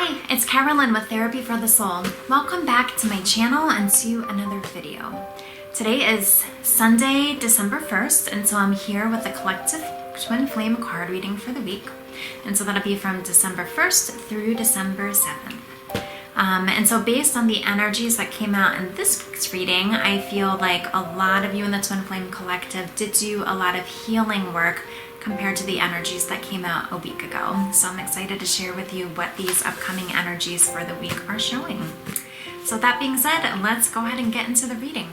Hi, it's Carolyn with Therapy for the Soul. Welcome back to my channel and to another video. Today is Sunday, December 1st, and so I'm here with the collective twin flame card reading for the week. And so that'll be from December 1st through December 7th. And so based on the energies that came out in this week's reading, I feel like a lot of you in the Twin Flame Collective did do a lot of healing work compared to the energies that came out a week ago. So I'm excited to share with you what these upcoming energies for the week are showing. So that being said, let's go ahead and get into the reading.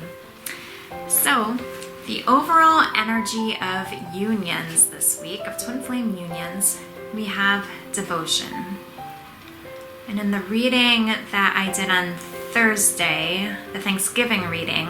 So the overall energy of unions this week, of twin flame unions, we have devotion. And in the reading that I did on Thursday, the Thanksgiving reading,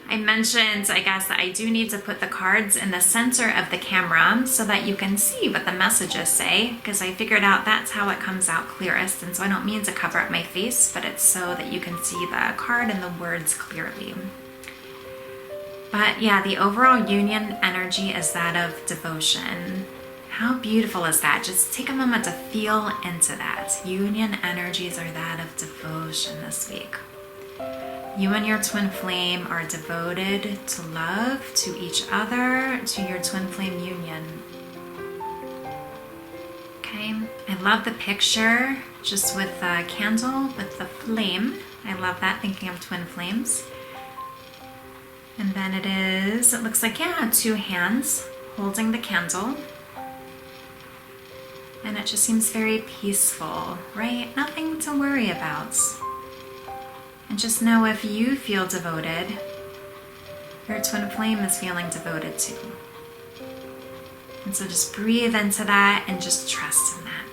I mentioned, I guess, that I do need to put the cards in the center of the camera so that you can see what the messages say, because I figured out that's how it comes out clearest. And so I don't mean to cover up my face, but it's so that you can see the card and the words clearly. But yeah, the overall union energy is that of devotion. How beautiful is that? Just take a moment to feel into that. Union energies are that of devotion this week. You and your twin flame are devoted to love, to each other, to your twin flame union. Okay, I love the picture just with the candle, with the flame. I love that, thinking of twin flames. And then it looks like, yeah, two hands holding the candle. And it just seems very peaceful, right? Nothing to worry about. And just know if you feel devoted, your twin flame is feeling devoted too. And so just breathe into that and just trust in that.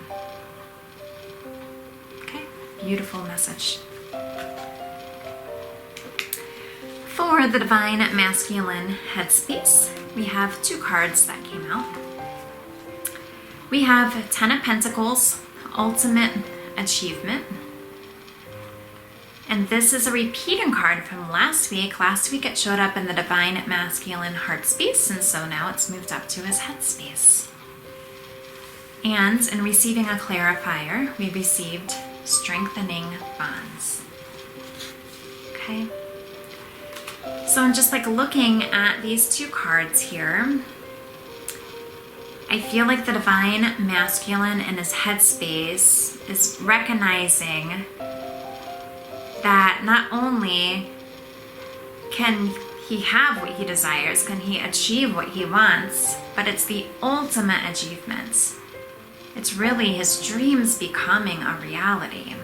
Okay, beautiful message. For the Divine Masculine Headspace, we have two cards that came out. We have Ten of Pentacles, Ultimate Achievement. And this is a repeating card from last week. Last week it showed up in the Divine Masculine Heart Space, and so now it's moved up to his head space. And in receiving a clarifier, we received Strengthening Bonds. Okay. So I'm just like looking at these two cards here. I feel like the Divine Masculine in his headspace is recognizing that not only can he have what he desires, can he achieve what he wants, but it's the ultimate achievement. It's really his dreams becoming a reality.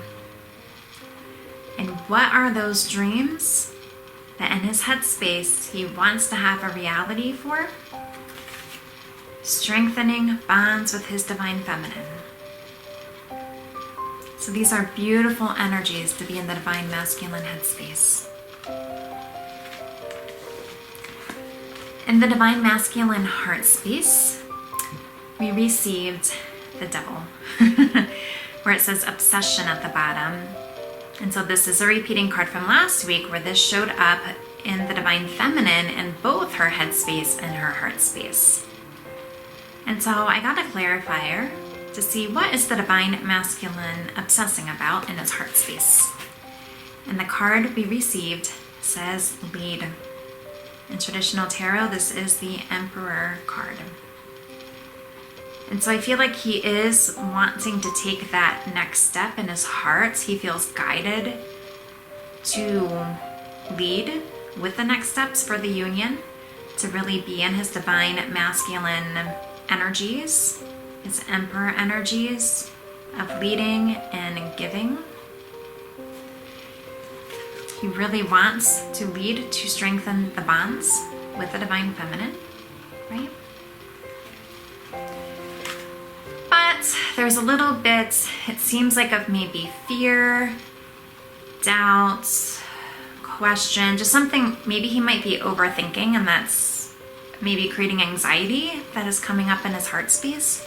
And what are those dreams that in his headspace he wants to have a reality for? Strengthening bonds with his divine feminine. So these are beautiful energies to be in the Divine Masculine headspace. In the Divine Masculine heart space, we received the Devil, where it says obsession at the bottom. And so this is a repeating card from last week, where this showed up in the Divine Feminine in both her headspace and her heart space. And so I got a clarifier to see what is the Divine Masculine obsessing about in his heart space. And the card we received says lead. In traditional tarot, this is the Emperor card. And so I feel like he is wanting to take that next step in his heart. He feels guided to lead with the next steps for the union, to really be in his Divine Masculine energies, his Emperor energies of leading and giving. He really wants to lead to strengthen the bonds with the Divine Feminine, right? But there's a little bit, it seems like, of maybe fear, doubt, question, just something maybe he might be overthinking, and that's maybe creating anxiety that is coming up in his heart space,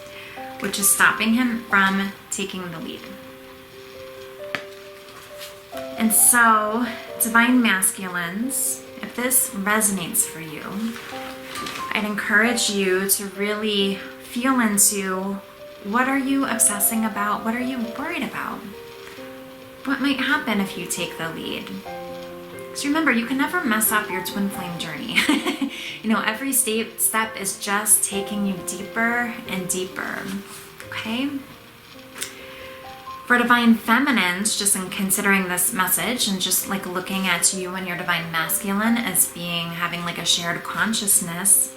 which is stopping him from taking the lead. And so, Divine Masculines, if this resonates for you, I'd encourage you to really feel into What are you obsessing about? What are you worried about? What might happen if you take the lead? Because remember, you can never mess up your twin flame journey. You know, every step is just taking you deeper and deeper, okay? For divine feminines, just in considering this message and just like looking at you and your divine masculine as having like a shared consciousness,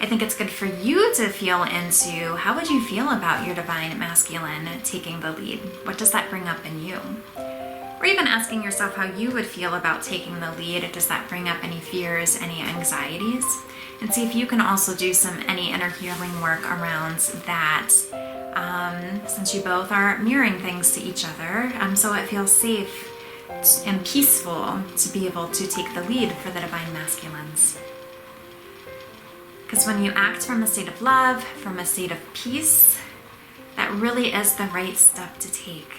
I think it's good for you to feel into how would you feel about your divine masculine taking the lead? What does that bring up in you? Or even asking yourself how you would feel about taking the lead. Does that bring up any fears, any anxieties? And see if you can also do any inner healing work around that, since you both are mirroring things to each other, so it feels safe and peaceful to be able to take the lead for the divine masculines. Because when you act from a state of love, from a state of peace, that really is the right step to take.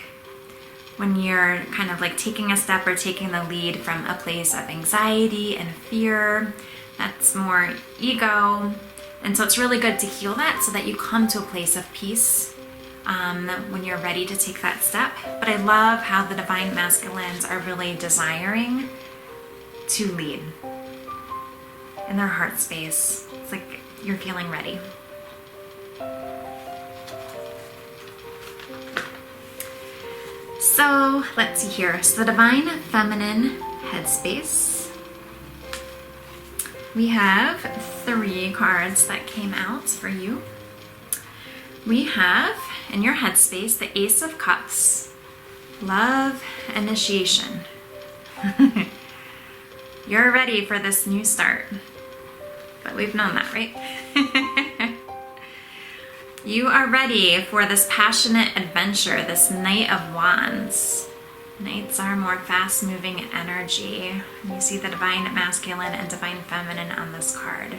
When you're kind of like taking a step or taking the lead from a place of anxiety and fear, that's more ego. And so it's really good to heal that so that you come to a place of peace when you're ready to take that step. But I love how the divine masculines are really desiring to lead in their heart space. It's like you're feeling ready. So let's see here. So the divine feminine headspace. We have 3 cards that came out for you. We have in your headspace the Ace of Cups, love, initiation. You're ready for this new start. But we've known that, right? You are ready for this passionate adventure, this Knight of Wands. Knights are more fast-moving energy. You see the divine masculine and divine feminine on this card.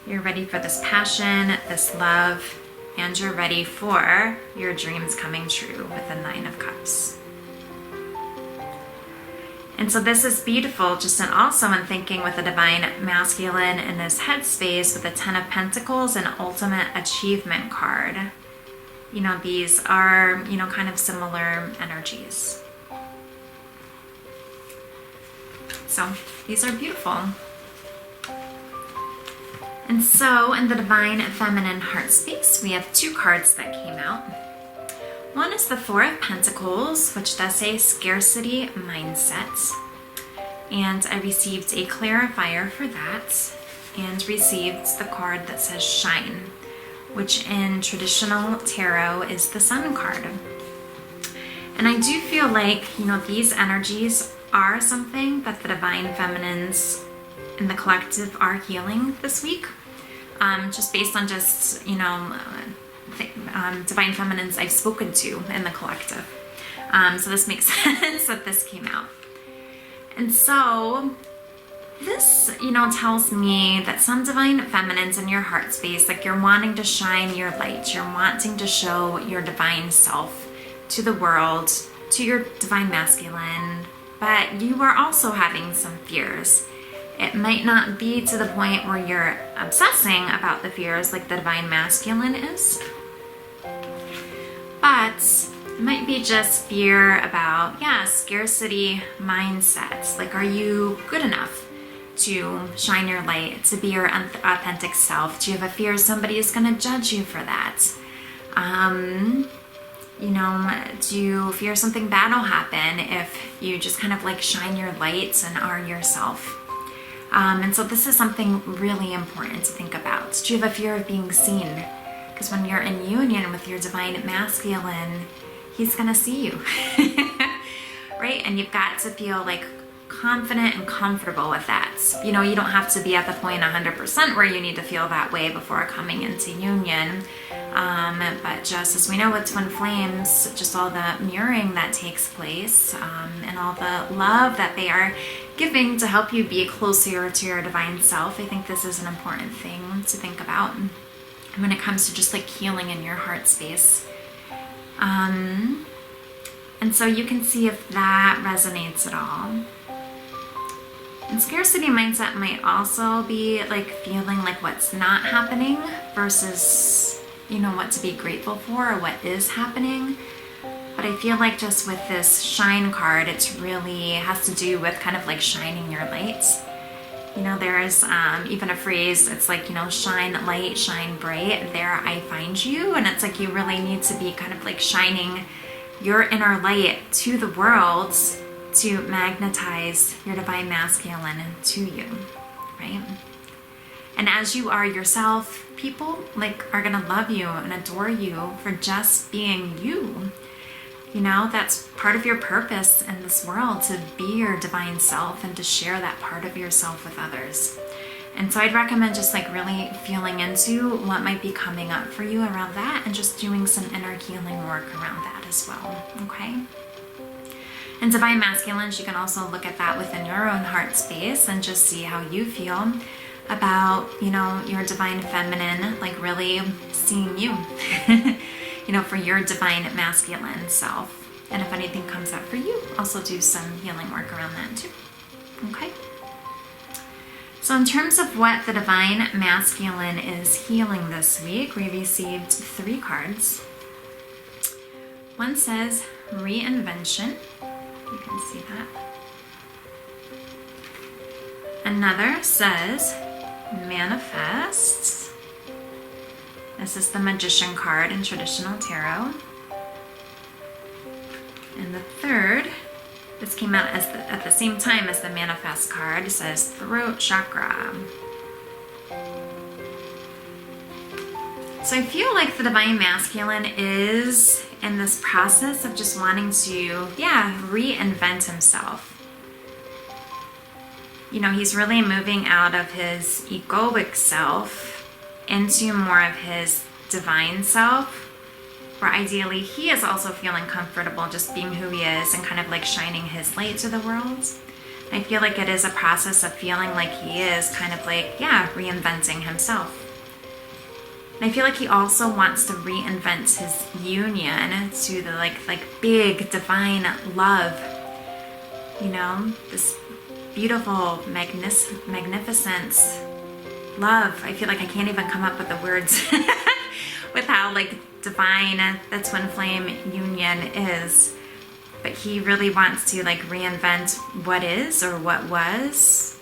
You're ready for this passion, this love, and you're ready for your dreams coming true with the 9 of Cups. And so this is beautiful, just also in thinking with the divine masculine in this headspace with the 10 of Pentacles and ultimate achievement card. You know, these are, you know, kind of similar energies. So these are beautiful. And so in the divine feminine heart space, we have 2 cards that came out. One is the 4 of Pentacles, which does say scarcity mindset. And I received a clarifier for that and received the card that says shine, which in traditional tarot is the Sun card. And I do feel like, you know, these energies are something that the divine feminines in the collective are healing this week. Just based on just, you know, divine feminines I've spoken to in the collective. So this makes sense that this came out. And so this, you know, tells me that some divine feminines in your heart space, like you're wanting to shine your light, you're wanting to show your divine self to the world, to your divine masculine, but you are also having some fears. It might not be to the point where you're obsessing about the fears like the divine masculine is, but it might be just fear about, scarcity mindsets. Like, are you good enough to shine your light, to be your authentic self? Do you have a fear somebody is going to judge you for that? You know, do you fear something bad will happen if you just kind of like shine your lights and are yourself? And so this is something really important to think about. Do you have a fear of being seen? Because when you're in union with your divine masculine, he's gonna see you, right? And you've got to feel like confident and comfortable with that. You know, you don't have to be at the point 100% where you need to feel that way before coming into union. But just as we know with twin flames, just all the mirroring that takes place and all the love that they are giving to help you be closer to your divine self, I think this is an important thing to think about when it comes to just like healing in your heart space. And so you can see if that resonates at all. And scarcity mindset might also be like feeling like what's not happening versus you know, what to be grateful for or what is happening. But I feel like just with this shine card, it's really has to do with kind of like shining your light. You know, there's even a phrase, it's like, you know, shine light, shine bright, there I find you. And it's like you really need to be kind of like shining your inner light to the world to magnetize your divine masculine to you, right? And as you are yourself, people like are gonna love you and adore you for just being you. You know, that's part of your purpose in this world, to be your divine self and to share that part of yourself with others. And so I'd recommend just like really feeling into what might be coming up for you around that and just doing some inner healing work around that as well, okay? And divine masculines, you can also look at that within your own heart space and just see how you feel about, you know, your divine feminine, like really seeing you. You know, for your divine masculine self. And if anything comes up for you, also do some healing work around that too. Okay? So in terms of what the divine masculine is healing this week, we received 3 cards. One says reinvention. You can see that. Another says manifest. This is the Magician card in traditional tarot. And the third, this came out as at the same time as the Manifest card, says throat chakra. So I feel like the divine masculine is in this process of just wanting to, reinvent himself. You know, he's really moving out of his egoic self into more of his divine self, where ideally he is also feeling comfortable just being who he is and kind of like shining his light to the world. I feel like it is a process of feeling like he is kind of like, reinventing himself. And I feel like he also wants to reinvent his union to the like big divine love, you know, this beautiful, magnificent love. I feel like I can't even come up with the words with how like divine the twin flame union is. But he really wants to like reinvent what is or what was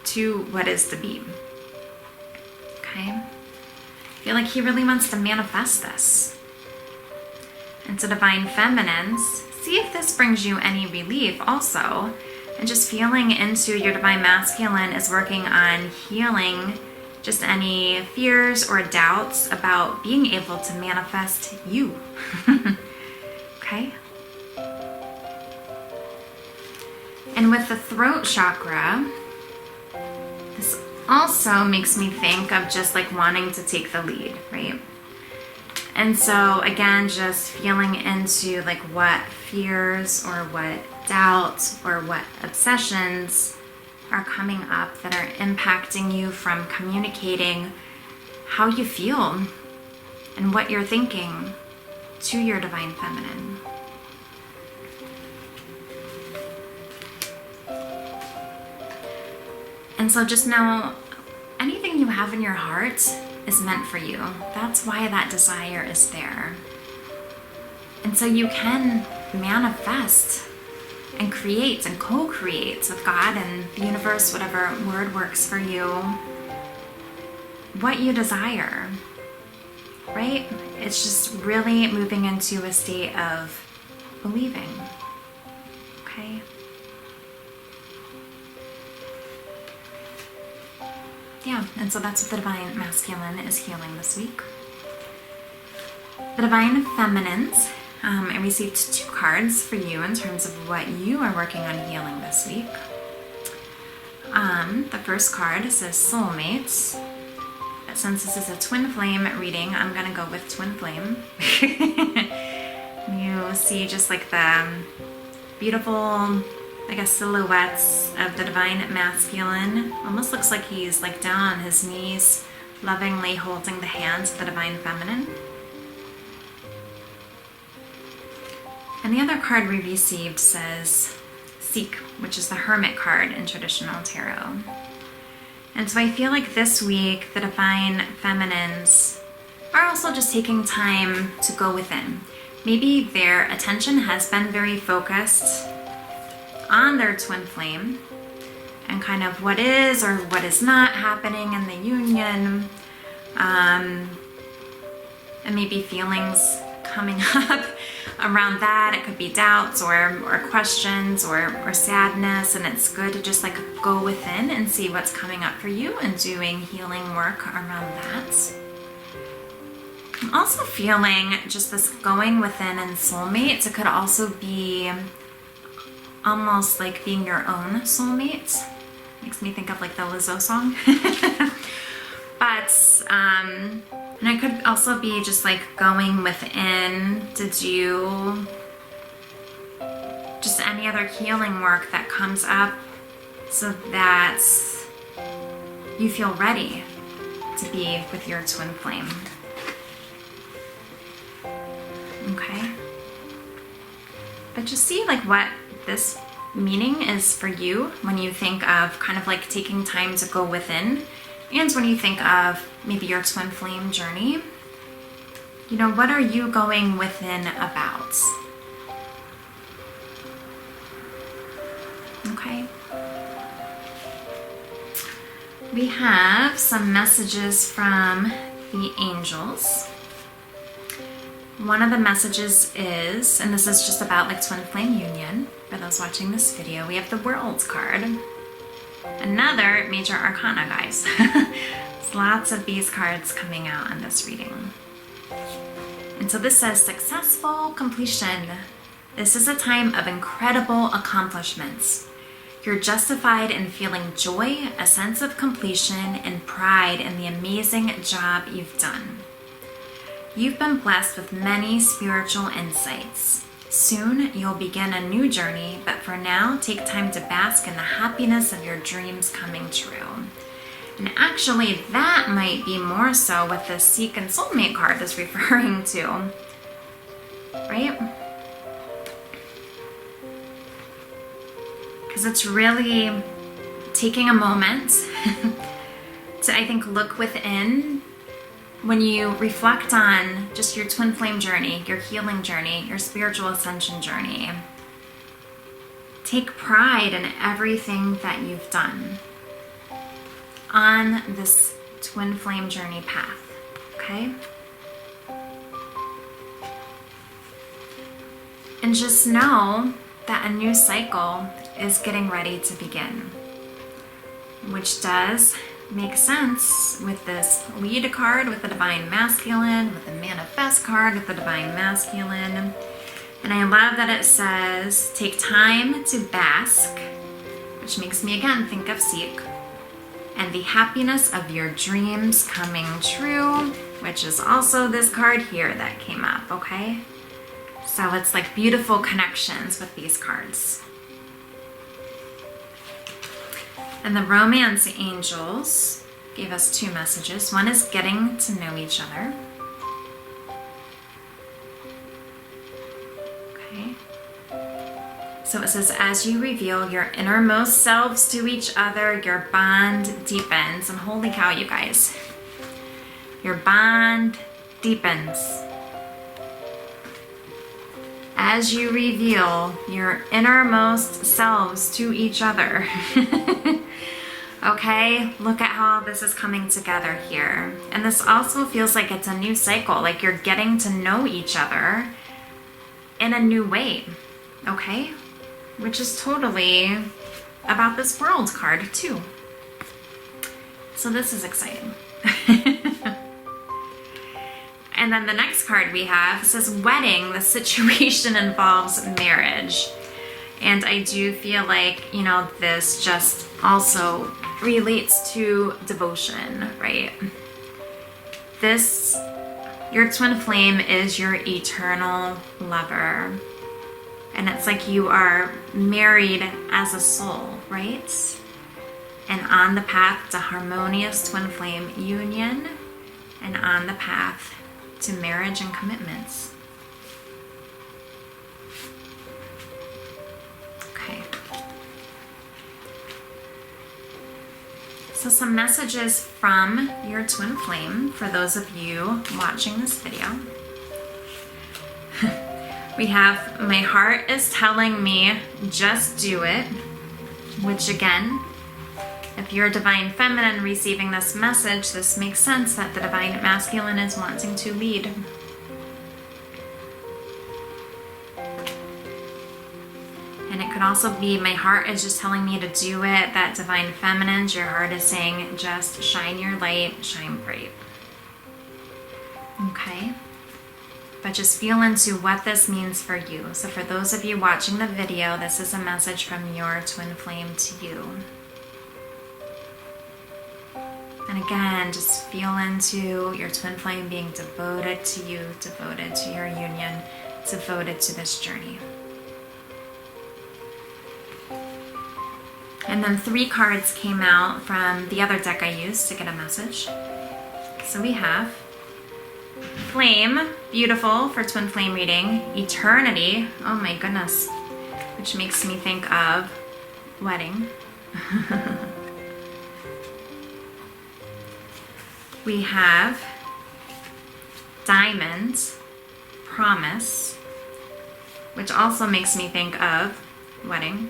to what is to be. Okay? I feel like he really wants to manifest this. And so divine feminines, see if this brings you any relief also. And just feeling into your divine masculine is working on healing just any fears or doubts about being able to manifest you. Okay? And with the throat chakra, this also makes me think of just like wanting to take the lead, right? And so again, just feeling into like what fears or what doubts or what obsessions are coming up that are impacting you from communicating how you feel and what you're thinking to your divine feminine. And so just know anything you have in your heart is meant for you. That's why that desire is there. And so you can manifest and create and co-create with God and the universe, whatever word works for you, what you desire, right? It's just really moving into a state of believing, okay? Yeah, and so that's what the divine masculine is healing this week. The divine feminines, I received 2 cards for you in terms of what you are working on healing this week. The first card says soulmates. But since this is a twin flame reading, I'm going to go with twin flame. You see just like the beautiful, I guess, silhouettes of the divine masculine. Almost looks like he's like down on his knees, lovingly holding the hands of the divine feminine. And the other card we received says Seek, which is the Hermit card in traditional tarot. And so I feel like this week the divine feminines are also just taking time to go within. Maybe their attention has been very focused on their twin flame and kind of what is or what is not happening in the union, and maybe feelings coming up around that. It could be doubts or questions or sadness, and it's good to just like go within and see what's coming up for you and doing healing work around that. I'm also feeling just this going within and soulmates. It could also be almost like being your own soulmate. Makes me think of like the Lizzo song. But, and it could also be just like going within to do just any other healing work that comes up so that you feel ready to be with your twin flame. Okay. But just see like what this meaning is for you when you think of kind of like taking time to go within, and when you think of maybe your twin flame journey. You know, what are you going within about? Okay. We have some messages from the angels. One of the messages is, and this is just about like twin flame union, for those watching this video, we have the World card. Another major arcana, guys. There's lots of these cards coming out in this reading. And so this says successful completion. This is a time of incredible accomplishments. You're justified in feeling joy, a sense of completion, and pride in the amazing job you've done. You've been blessed with many spiritual insights. Soon you'll begin a new journey, but for now, take time to bask in the happiness of your dreams coming true. And actually, that might be more so what the Seek and Soulmate card is referring to, right? Because it's really taking a moment to, I think, look within. When you reflect on just your twin flame journey, your healing journey, your spiritual ascension journey, take pride in everything that you've done on this twin flame journey path, okay? And just know that a new cycle is getting ready to begin, which does make sense with this lead card with the divine masculine, with the manifest card with the divine masculine. And I love that it says take time to bask, which makes me again think of Seek, and the happiness of your dreams coming true, which is also this card here that came up, okay? So it's like beautiful connections with these cards. And the romance angels gave us two messages. One is getting to know each other. Okay. So it says, as you reveal your innermost selves to each other, your bond deepens. And holy cow, you guys. Your bond deepens. As you reveal your innermost selves to each other. Okay, look at how this is coming together here. And this also feels like it's a new cycle, like you're getting to know each other in a new way, okay? Which is totally about this World card too. So this is exciting. And then the next card we have says wedding. The situation involves marriage. And I do feel like, you know, this just also relates to devotion, right? This, your twin flame is your eternal lover. And it's like you are married as a soul, right? And on the path to harmonious twin flame union, and on the path to marriage and commitments. So So some messages from your twin flame for those of you watching this video. We have, my heart is telling me, just do it. Which again, if you're divine feminine receiving this message, this makes sense that the divine masculine is wanting to lead. And it could also be, my heart is just telling me to do it. That divine feminine, your heart is saying, just shine your light, shine bright. Okay? But just feel into what this means for you. So for those of you watching the video, this is a message from your twin flame to you. And again, just feel into your twin flame being devoted to you, devoted to your union, devoted to this journey. And then 3 cards came out from the other deck I used to get a message. So we have Flame, beautiful for twin flame reading. Eternity, oh my goodness, which makes me think of wedding. We have Diamond, promise, which also makes me think of wedding.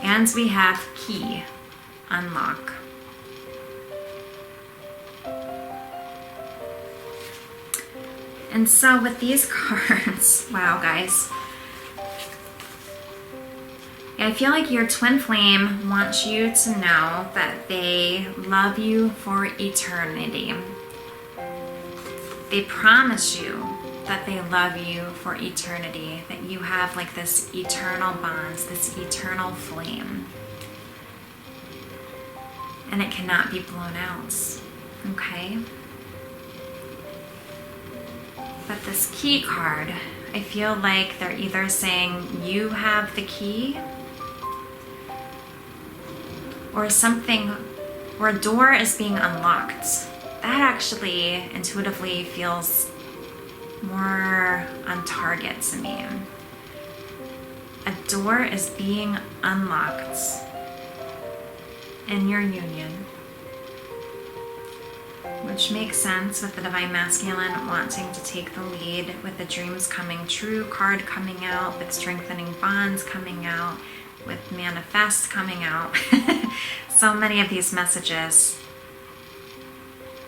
And we have Key, unlock. And so with these cards, wow guys, I feel like your twin flame wants you to know that they love you for eternity. They promise you that they love you for eternity, that you have like this eternal bond, this eternal flame. And it cannot be blown out, okay? But this key card, I feel like they're either saying you have the key, or something, or a door is being unlocked. That actually intuitively feels more on target to me. A door is being unlocked in your union, which makes sense with the divine masculine wanting to take the lead, with the dreams coming true card coming out, with strengthening bonds coming out, with manifest coming out. So many of these messages,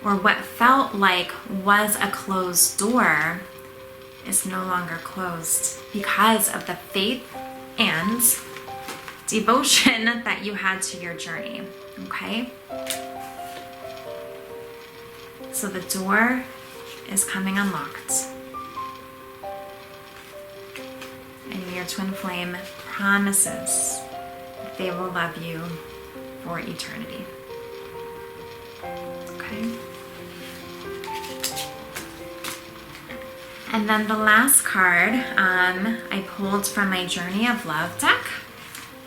or what felt like was a closed door, is no longer closed because of the faith and devotion that you had to your journey, okay? So the door is coming unlocked. And your twin flame promises that they will love you for eternity. Okay? And then the last card I pulled from my Journey of Love deck.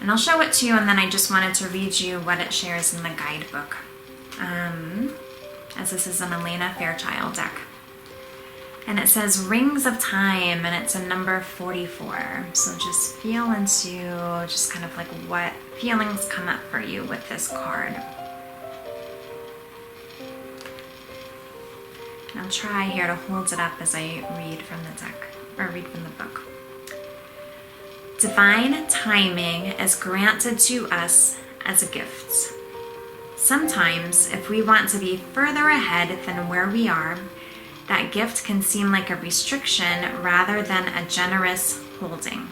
And I'll show it to you, and then I just wanted to read you what it shares in the guidebook. As this is an Alana Fairchild deck. And it says Rings of Time, and it's a number 44. So just feel into just kind of like what feelings come up for you with this card. And I'll try here to hold it up as I read from the deck, or read from the book. Divine timing is granted to us as a gift. Sometimes, if we want to be further ahead than where we are, that gift can seem like a restriction rather than a generous holding.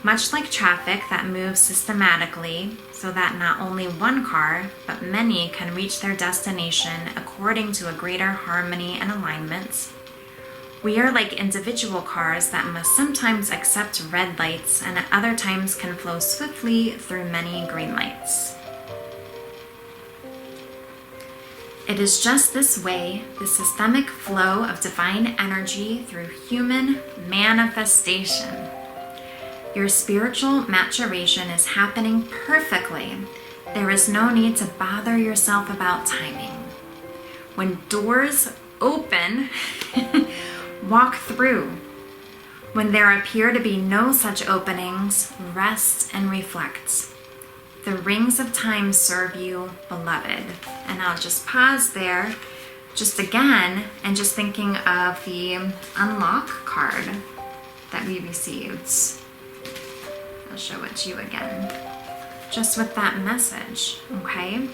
Much like traffic that moves systematically so that not only one car, but many can reach their destination according to a greater harmony and alignment, we are like individual cars that must sometimes accept red lights and at other times can flow swiftly through many green lights. It is just this way, the systemic flow of divine energy through human manifestation. Your spiritual maturation is happening perfectly. There is no need to bother yourself about timing. When doors open, walk through. When there appear to be no such openings, rest and reflect. The rings of time serve you, beloved. And I'll just pause there, just again, and just thinking of the unlock card that we received. I'll show it to you again. Just with that message, okay?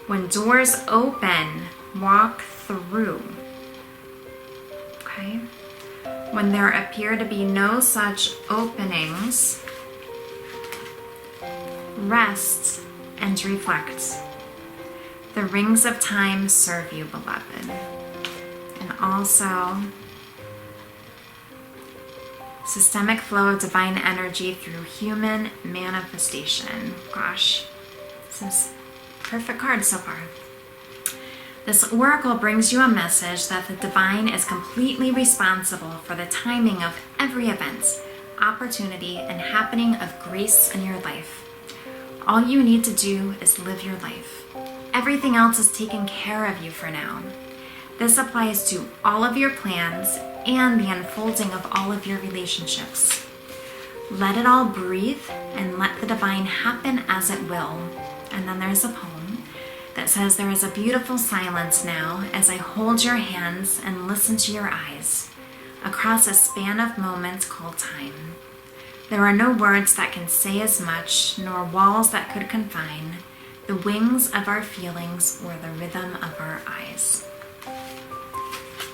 When doors open, walk through. Okay? When there appear to be no such openings, rest and reflect. The rings of time serve you, beloved. And also, systemic flow of divine energy through human manifestation. Gosh, this is perfect card so far. This oracle brings you a message that the divine is completely responsible for the timing of every event, opportunity, and happening of grace in your life. All you need to do is live your life. Everything else is taken care of you for now. This applies to all of your plans and the unfolding of all of your relationships. Let it all breathe and let the divine happen as it will. And then there's a poem that says, there is a beautiful silence now as I hold your hands and listen to your eyes across a span of moments called time. There are no words that can say as much, nor walls that could confine the wings of our feelings or the rhythm of our eyes.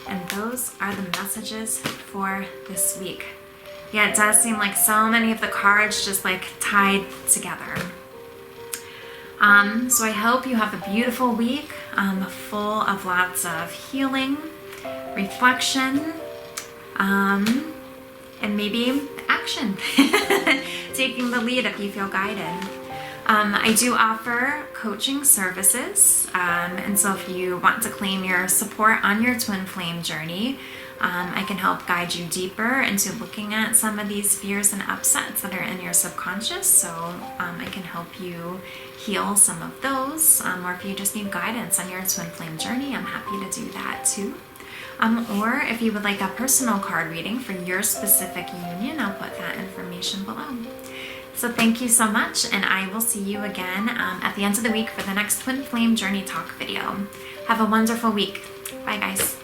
And those are the messages for this week. Yeah, it does seem like so many of the cards just like tied together. So I hope you have a beautiful week, full of lots of healing, reflection, and maybe action. Taking the lead if you feel guided. I do offer coaching services, and so if you want to claim your support on your twin flame journey, I can help guide you deeper into looking at some of these fears and upsets that are in your subconscious. So I can help you heal some of those, or if you just need guidance on your twin flame journey, I'm happy to do that too. Or if you would like a personal card reading for your specific union, I'll put that information below. So thank you so much, and I will see you again at the end of the week for the next Twin Flame Journey Talk video. Have a wonderful week. Bye, guys.